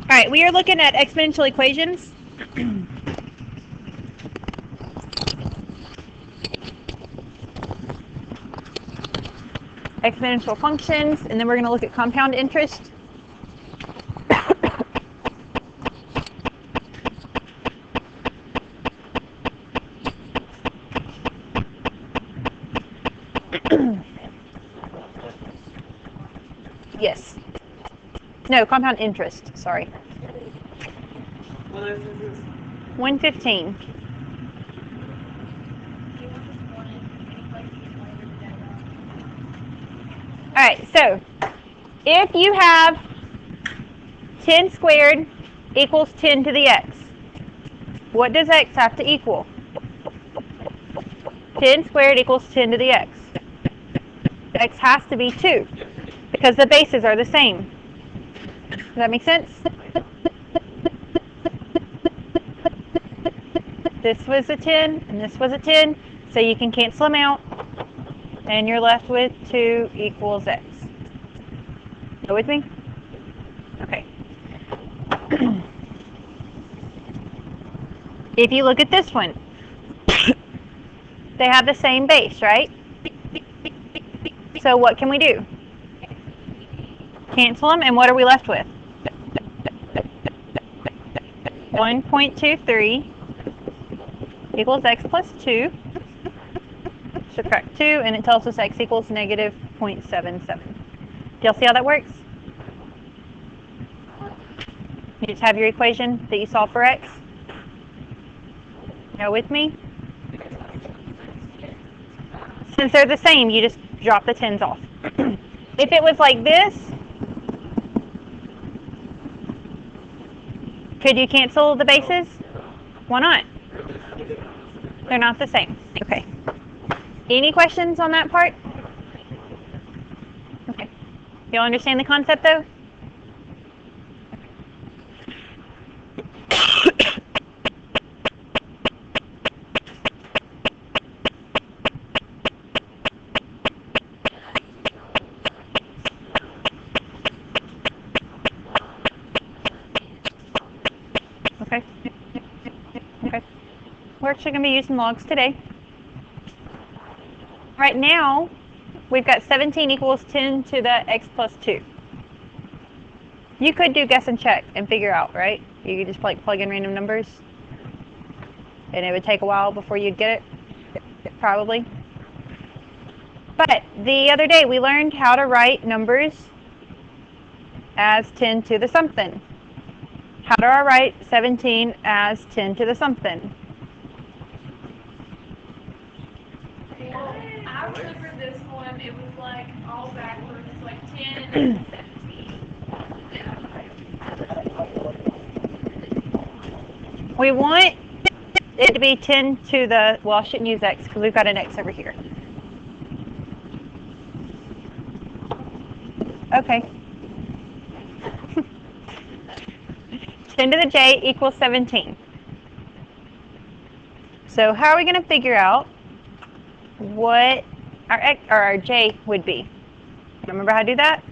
All right, we are looking at exponential equations. Exponential functions, and then we're going to look at compound interest. Yes. No, compound interest, sorry. 115. All right, so if you have 10 squared equals 10 to the x, what does x have to equal? 10 squared equals 10 to the x. X has to be 2 because the bases are the same. Does that make sense? This was a 10 and this was a 10, so you can cancel them out and you're left with 2 equals x. Go with me? Okay. If you look at this one, they have the same base, right? So what can we do? Cancel them, and what are we left with? 1.23 equals x plus 2. Subtract 2, and it tells us x equals negative 0.77. Do y'all see how that works? You just have your equation that you solve for x. Go with me? Since they're the same, you just drop the 10s off. If it was like this, could you cancel the bases? Why not? They're not the same. Okay. Any questions on that part? Okay. Y'all understand the concept though? Okay. Okay. We're actually going to be using logs today. Right now, we've got 17 equals 10 to the x plus 2. You could do guess and check and figure out, right? You could just like plug in random numbers. And it would take a while before you'd get it, probably. But the other day, we learned how to write numbers as 10 to the something. How do I write 17 as 10 to the something? I remember this one, it was like all backwards, like 10 and 17. We want it to be 10 to the, well, I shouldn't use x because we've got an x over here. Okay. 10 to the j equals 17. So how are we going to figure out what our x or our j would be? Remember how to do that?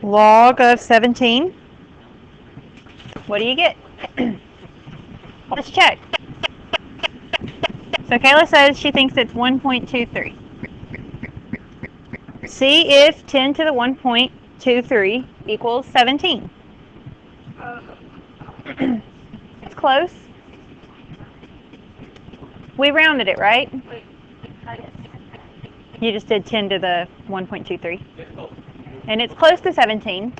Log of 17. What do you get? Let's check. So Kayla says she thinks it's 1.23. See if 10 to the 1.23 equals 17. It's close. We rounded it, right? You just did 10 to the 1.23. And it's close to 17.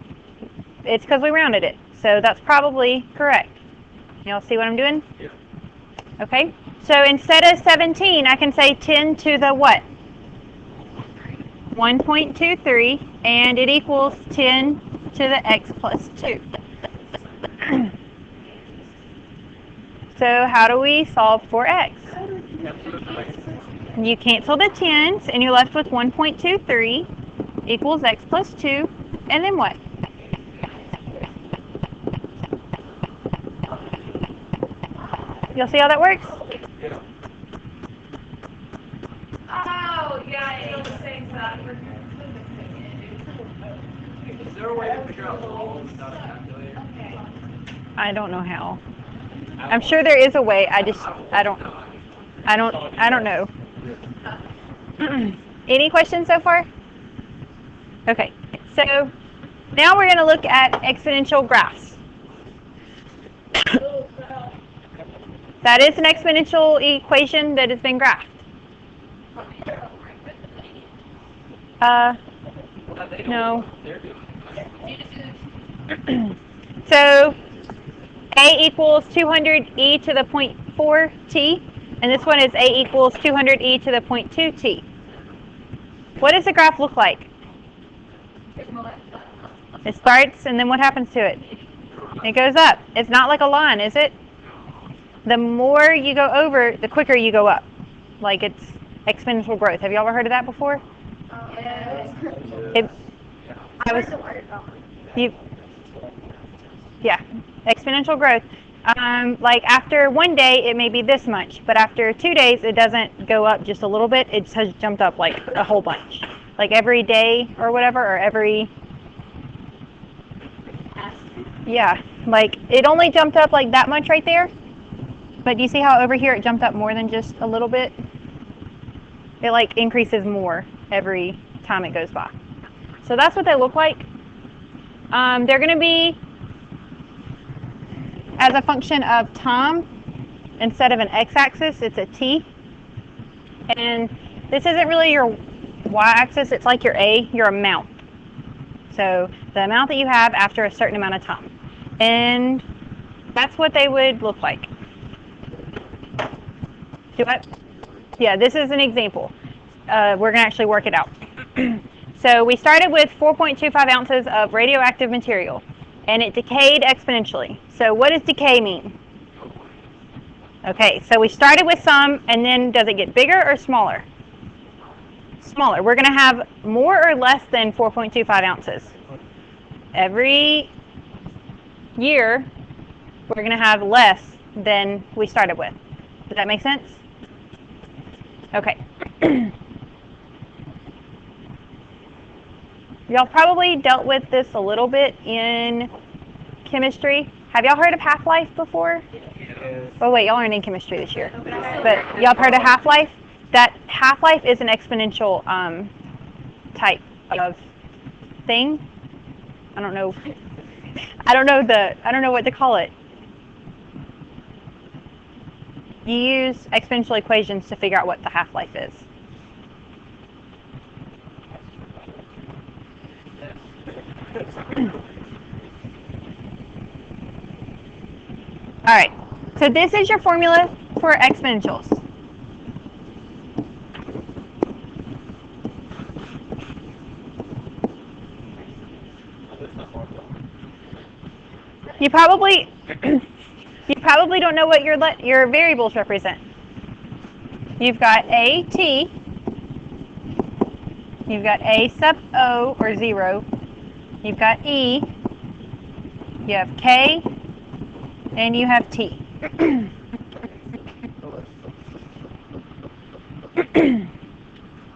It's because we rounded it. So that's probably correct. Y'all see what I'm doing? Yeah. Okay. So instead of 17, I can say 10 to the what? 1.23, and it equals 10 to the x plus 2. So how do we solve for x? You cancel the 10s, and you're left with 1.23 equals x plus 2, and then what? You'll see how that works? Oh, yeah, it was the same side. Is there a way to figure out log without a calculator? I don't know how. I'm sure there is a way. I don't know. Any questions so far? Okay, so now we're going to look at exponential graphs. That is an exponential equation that has been graphed. No. So a equals 200e to the 0.4t, and this one is a equals 200e to the 0.2t. What does the graph look like? It starts, and then what happens to it? It goes up. It's not like a line, is it? The more you go over, the quicker you go up. Like it's exponential growth. Have you ever heard of that before? Yeah, exponential growth. Like after one day, it may be this much, but after 2 days, it doesn't go up just a little bit. It has jumped up like a whole bunch. Like every day or whatever, or every... Yeah, like it only jumped up like that much right there. But do you see how over here it jumped up more than just a little bit? It like increases more every time it goes by. So that's what they look like. They're going to be as a function of time. Instead of an x-axis, it's a t. And this isn't really your y-axis, it's like your amount. So the amount that you have after a certain amount of time. And that's what they would look like. Do what? Yeah, this is an example. We're going to actually work it out. So we started with 4.25 ounces of radioactive material, and it decayed exponentially. So what does decay mean? Okay, so we started with some, and then does it get bigger or smaller? Smaller. We're going to have more or less than 4.25 ounces. Every year, we're going to have less than we started with. Does that make sense? Okay. Y'all probably dealt with this a little bit in chemistry. Have y'all heard of half-life before? Yes. Oh wait, y'all aren't in chemistry this year. But y'all have heard of half-life? That half-life is an exponential type of thing. I don't know what to call it. You use exponential equations to figure out what the half-life is. All right, so this is your formula for exponentials. You probably don't know what your variables represent. You've got a t, you've got a sub o or 0, you've got e, you have k, and you have t.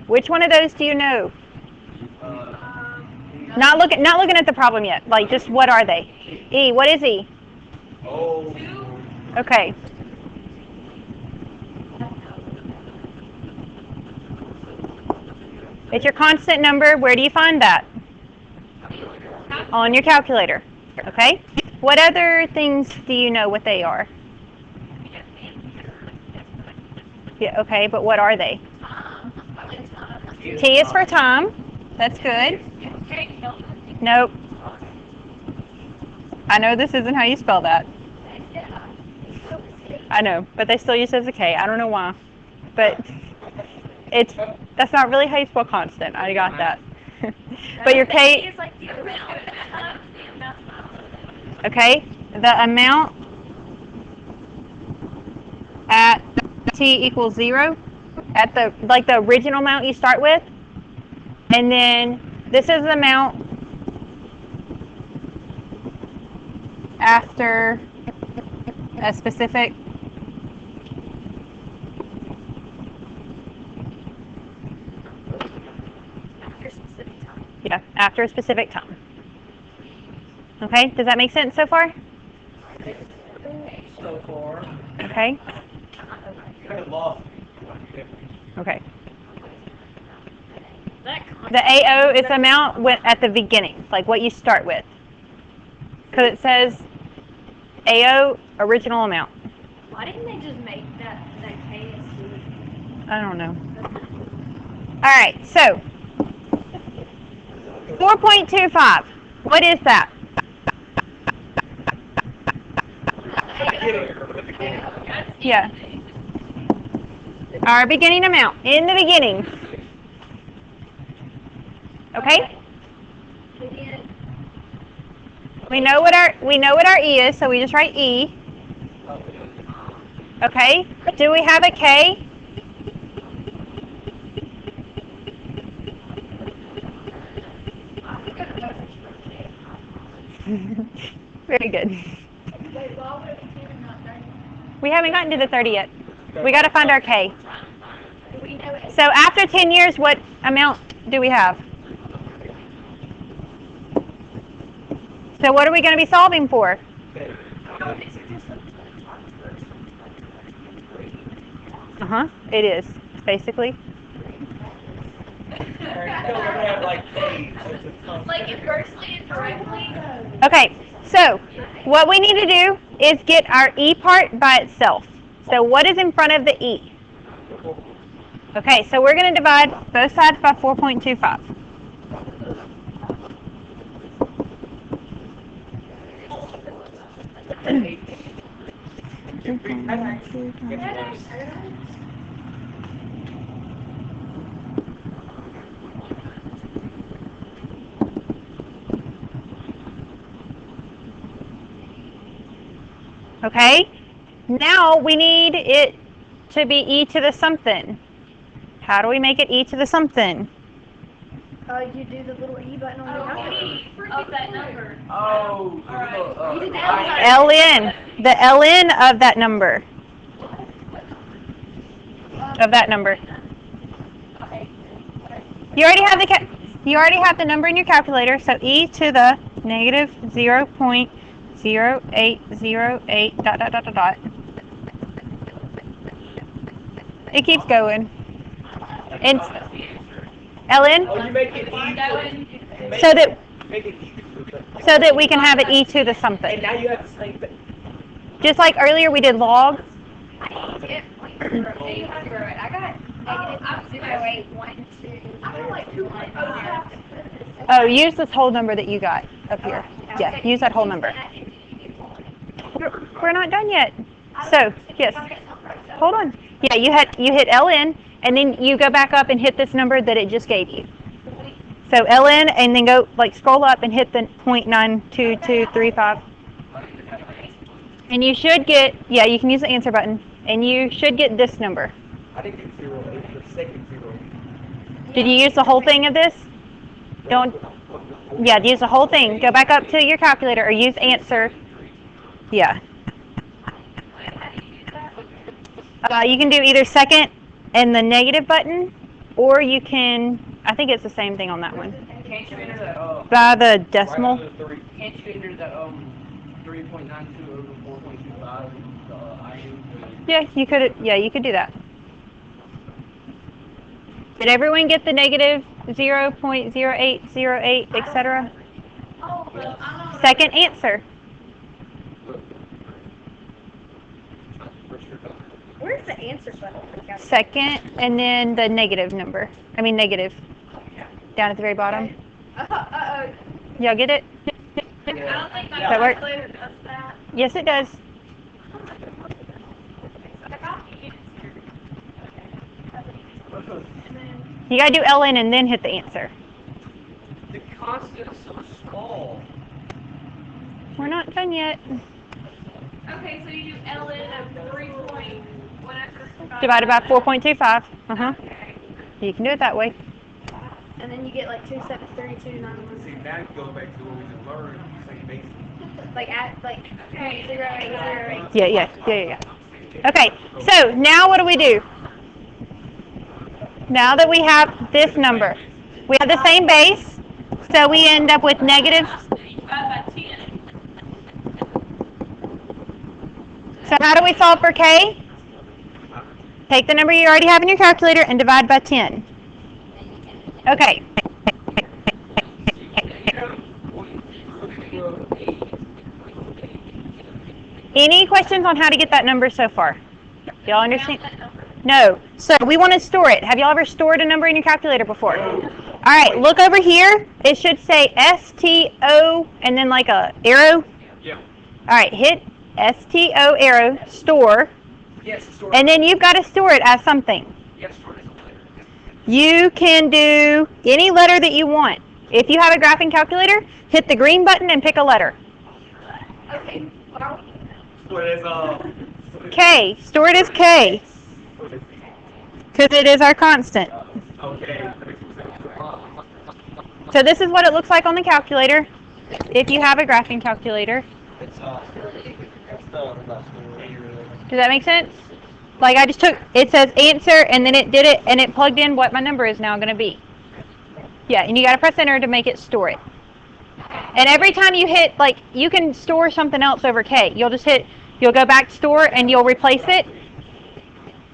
Which one of those do you know? Not looking at the problem yet. Like, just what are they? E. What is E? Oh. Okay. It's your constant number. Where do you find that? On your calculator. Okay. What other things do you know what they are? Yeah, okay, but what are they? T is for time. That's good. Nope. I know this isn't how you spell that. I know, but they still use it as a K. I don't know why. But that's not really how you spell constant. I got that. But your K is like the amount. Okay, the amount at t equals 0, at the original amount you start with, and then this is the amount after a specific time. Yeah, after a specific time. Okay, does that make sense so far? Okay. Okay. The AO is the amount at the beginning, like what you start with. Because it says AO original amount. Why didn't they just make that K as C? I don't know. All right, so 4.25. What is that? Yeah. Our beginning amount in the beginning. Okay? We know what our E is, so we just write E. Okay? Do we have a K? Very good. We haven't gotten to the 30 yet. We got to find our K. So after 10 years, what amount do we have? So what are we going to be solving for? Uh-huh. It is, basically. Like inversely and directly. Okay, so what we need to do is get our E part by itself. So what is in front of the E? Okay, so we're going to divide both sides by 4.25. Okay, now we need it to be e to the something. How do we make it e to the something? You do the little E button on your calculator. Of that number. Oh, ln. The ln of that number. Of that number. You already have the number in your calculator, so e to the negative 0.0808 ... It keeps going. And ln, oh, you make it so that we can have it e to the something. And now you have the same thing. Just like earlier we did log. I got negative 0.0812. I got like 2.5. Oh, use this whole number that you got up here. Yeah, use that whole number. We're not done yet. So, yes. Hold on. Yeah, you hit ln, and then you go back up and hit this number that it just gave you. So ln, and then go scroll up and hit the 0.92235. And you should get, yeah, you can use the answer button, and you should get this number. I didn't get 0, the second 0. Did you use the whole thing of this? Don't. Yeah, use the whole thing. Go back up to your calculator or use answer. Yeah. You can do either second and the negative button, or you can, I think it's the same thing on that one. Can't you enter that, By the decimal. Can't you enter that, 3.92 over 4.25, IU? Yeah, you could do that. Did everyone get the negative 0.0808, etc.? Second answer. Where's the answer button? Second, and then the negative number. I mean negative. Down at the very bottom. Y'all get it? I don't think my That work? calculator does that. Yes, it does. You gotta do ln and then hit the answer. The constant is so small. We're not done yet. Okay, so you do ln of 3 point whatever. Divided by 4.25. You can do it that way. And then you get like 2, 7, 32, See, now you go back to what we just learned, same basic. like 0.0808. Yeah. Okay, so now what do we do? Now that we have this number, we have the same base, so we end up with negative. So how do we solve for k? Take the number you already have in your calculator and divide by 10. Okay. Any questions on how to get that number so far? Y'all understand? No. So we want to store it. Have y'all ever stored a number in your calculator before? All right, look over here. It should say STO and then like a arrow. Yeah. All right, hit STO arrow, store. Yes, store. And then you've got to store it as something. Yes, store as a letter. You can do any letter that you want. If you have a graphing calculator, hit the green button and pick a letter. Okay. Well, Store it as K. Store it as K. Because it is our constant. okay. So this is what it looks like on the calculator. If you have a graphing calculator. It's Does that make sense? Like I just took, it says answer, and then it did it, and it plugged in what my number is now going to be. Yeah, and you got to press enter to make it store it. And every time you hit, like, you can store something else over K. You'll just hit, you'll go back to store, and you'll replace it.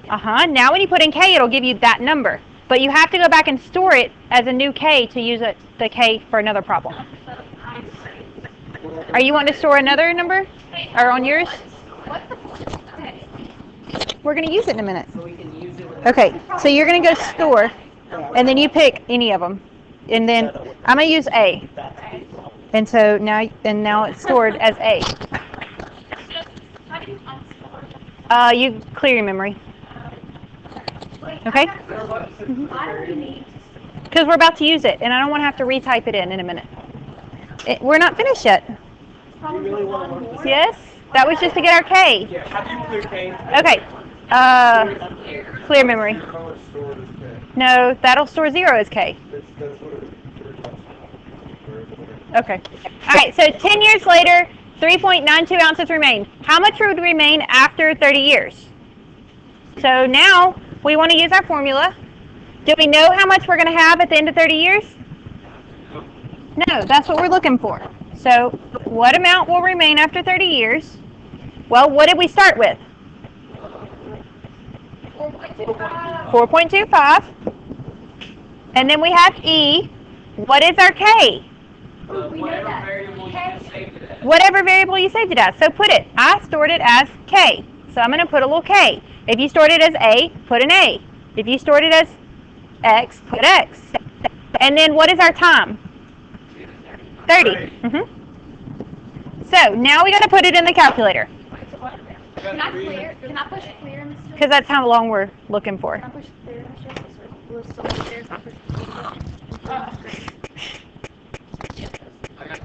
Now when you put in K, it'll give you that number. But you have to go back and store it as a new K to use it, the K for another problem. Are you wanting to store another number? Or on yours? We're going to use it in a minute. Okay, so you're going to go store, and then you pick any of them. And then I'm going to use A. And so now it's stored as A. You clear your memory. Okay? Because we're about to use it, and I don't want to have to retype it in a minute. We're not finished yet. Yes? That was just to get our K. Yeah, how do you clear K? Okay. Clear memory. No, that'll store 0 as K. Okay. All right, so 10 years later, 3.92 ounces remain. How much would remain after 30 years? So now we want to use our formula. Do we know how much we're going to have at the end of 30 years? No, that's what we're looking for. So what amount will remain after 30 years? Well, what did we start with? 4.25. And then we have E. What is our K? Whatever variable you just saved it as. Whatever variable you saved it as. So put it. I stored it as K. So I'm going to put a little K. If you stored it as A, put an A. If you stored it as X, put X. And then what is our time? 30. So now we got to put it in the calculator. Can I clear? Can I push clear in this? Because that's how long we're looking for. Can I push clear in this? Will it still be there if I push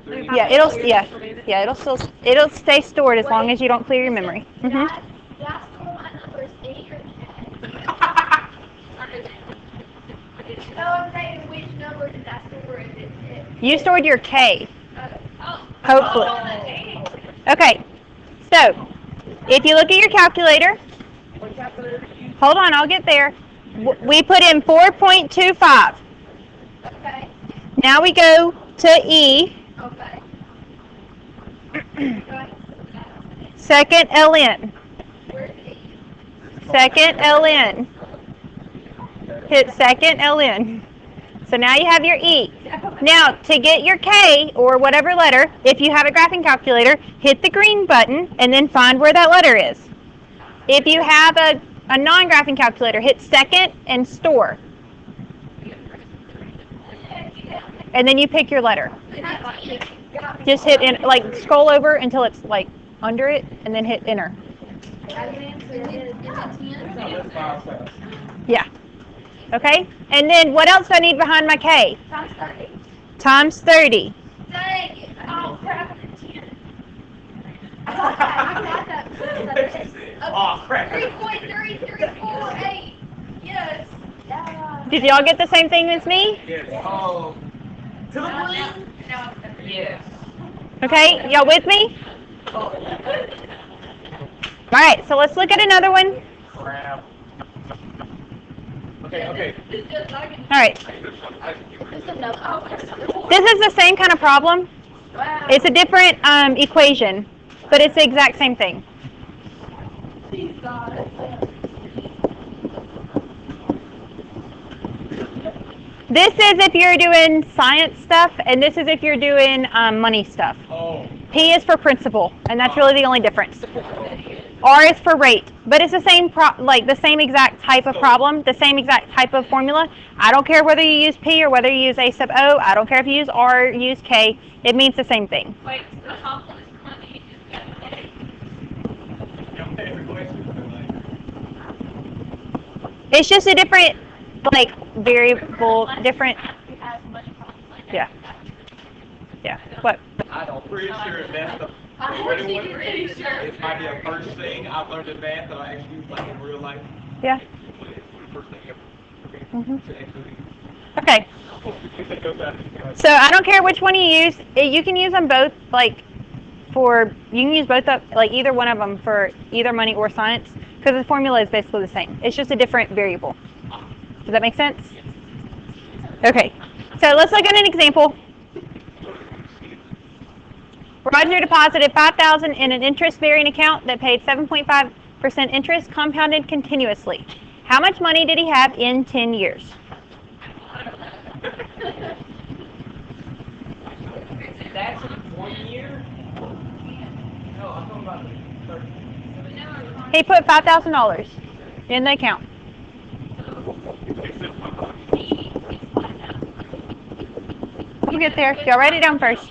clear? Yeah, it'll stay stored as long as you don't clear your memory. That's my number is 8 or 10. No, I'm saying which number did I store it? You stored your K, Oh. hopefully. Okay, so if you look at your calculator, hold on, I'll get there. We put in 4.25. Okay. Now we go to E, Okay. second LN, Where's E? second LN. Hit second LN. So now you have your E. Now, to get your K, or whatever letter, if you have a graphing calculator, hit the green button and then find where that letter is. If you have a non-graphing calculator, hit second and store. And then you pick your letter. Just hit, scroll over until it's, under it, and then hit enter. Yeah. Okay? And then what else do I need behind my K? Times 30. Times 30. Dang it. Oh, crap. I got that. Oh, crap. 3.3348. Yes. Did y'all get the same thing as me? Yes. Oh. To the green? Yes. Okay? Y'all with me? Alright, so let's look at another one. Crap. Okay. Alright. This is the same kind of problem. Wow. It's a different equation, but it's the exact same thing. got it. This is if you're doing science stuff, and this is if you're doing money stuff. Oh. P is for principal, and that's really the only difference. R is for rate, but it's the same the same exact type of problem, the same exact type of formula. I don't care whether you use P or whether you use A sub O. I don't care if you use R or use K. It means the same thing. Wait, the complex money is good. It's just a different, variable, different. Yeah. Yeah. What? I'm pretty sure that's the Pretty sure. it might be a first thing I've learned in math that I actually use like in real life. Yeah. First thing ever. Mhm. Okay. So I don't care which one you use. You can use them both, you can use both either one of them for either money or science, because the formula is basically the same. It's just a different variable. Does that make sense? Okay. So let's look at an example. Roger deposited $5,000 in an interest-bearing account that paid 7.5% interest compounded continuously. How much money did he have in 10 years? That's in 1 year? No, I'm talking about the 30. He put $5,000 in the account. We'll get there. Y'all write it down first.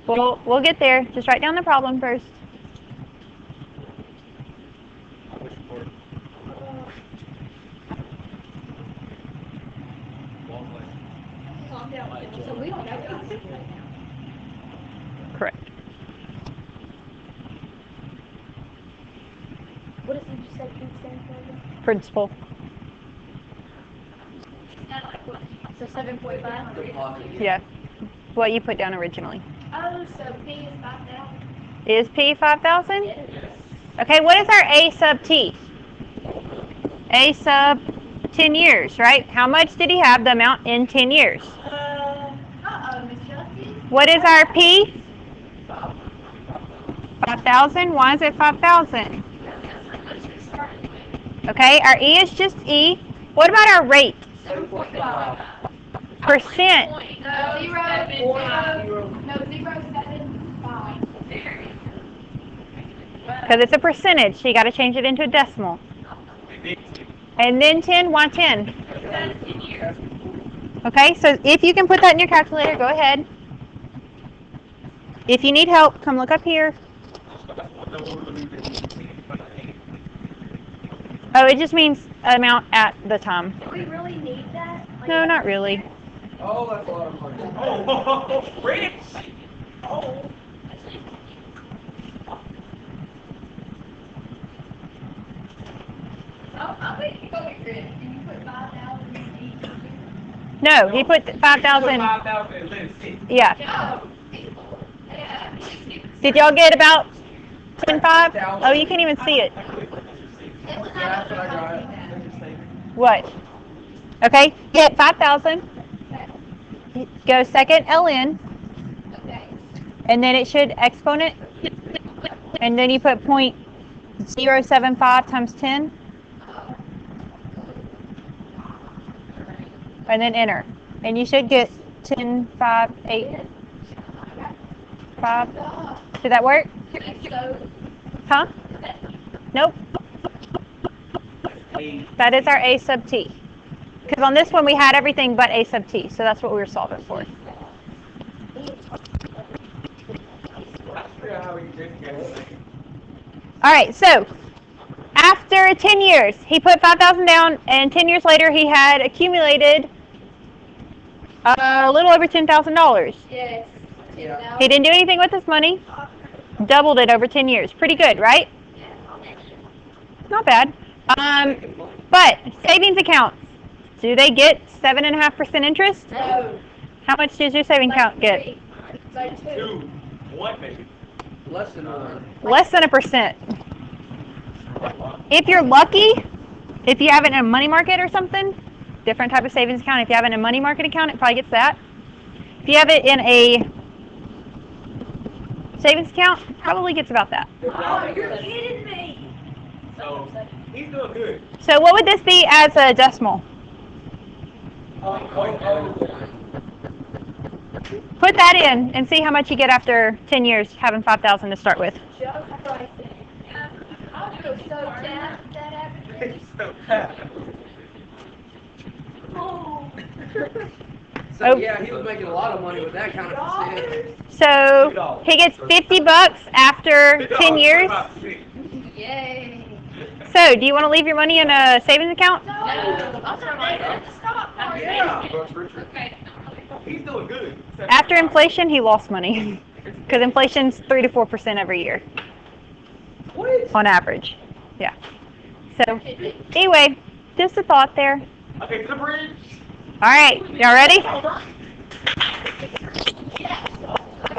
We'll get there. Just write down the problem first. So we don't know. Correct. What did you say? Can you stand for again? Principal. So 7.5. Yeah. What you put down originally. Oh, so P is 5,000. Is P 5,000? Yes. Okay, what is our A sub T? A sub 10 years, right? How much did he have the amount in 10 years? Miss Chelsea. What is our P? 5,000. Why is it 5,000? Okay, our E is just E. What about our rate? 7.5. Percent. No, 0.5. 0.75. Because it's a percentage, so you got to change it into a decimal. And then 10. Why 10? Okay, so if you can put that in your calculator, go ahead. If you need help, come look up here. Oh, it just means amount at the time. Do we really need that? No, not really. Oh, that's a lot of money. Oh, rich! Oh. I'll make you go with Chris. Can you put 5,000 in each? No, he put 5,000. 5,000 and then 6. Yeah. Yeah. Did y'all get about 10.5? Oh, you can't even see it. That's what I got. What? Okay, get 5,000. Go second LN, Okay. and then it should exponent. And then you put 0.075 times 10. And then enter. And you should get 10, 5, 8, 5. Did that work? Huh? Nope. That is our A sub T. Because on this one we had everything but A sub T, so that's what we were solving for. All right, so after 10 years, he put 5,000 down, and 10 years later he had accumulated a little over $10,000. Yes. He didn't do anything with his money. Doubled it over 10 years. Pretty good, right? Not bad. But savings accounts, do they get 7.5% interest? No. How much does your savings account get? Like 2. 2. 1 maybe. Less than 1. Less than 1%. If you're lucky, if you have it in a money market or something, different type of savings account. If you have it in a money market account, it probably gets that. If you have it in a savings account, it probably gets about that. Oh, you're kidding me. So he's doing good. So what would this be as a decimal? Put that in and see how much you get after 10 years having 5,000 to start with. Just right there. I'll do it. So that average. He's so bad. So Oh. yeah, he was making a lot of money with that kind of percentage. So he gets 50 bucks after 10 years. Yay. So do you want to leave your money in a savings account? No, I'll throw mine at the stop part. Yeah. Okay. He's doing good. After inflation, he lost money because inflation's 3 to 4% every year What? on average. Yeah. So anyway, just a thought there. Okay, to the bridge. All right, y'all ready?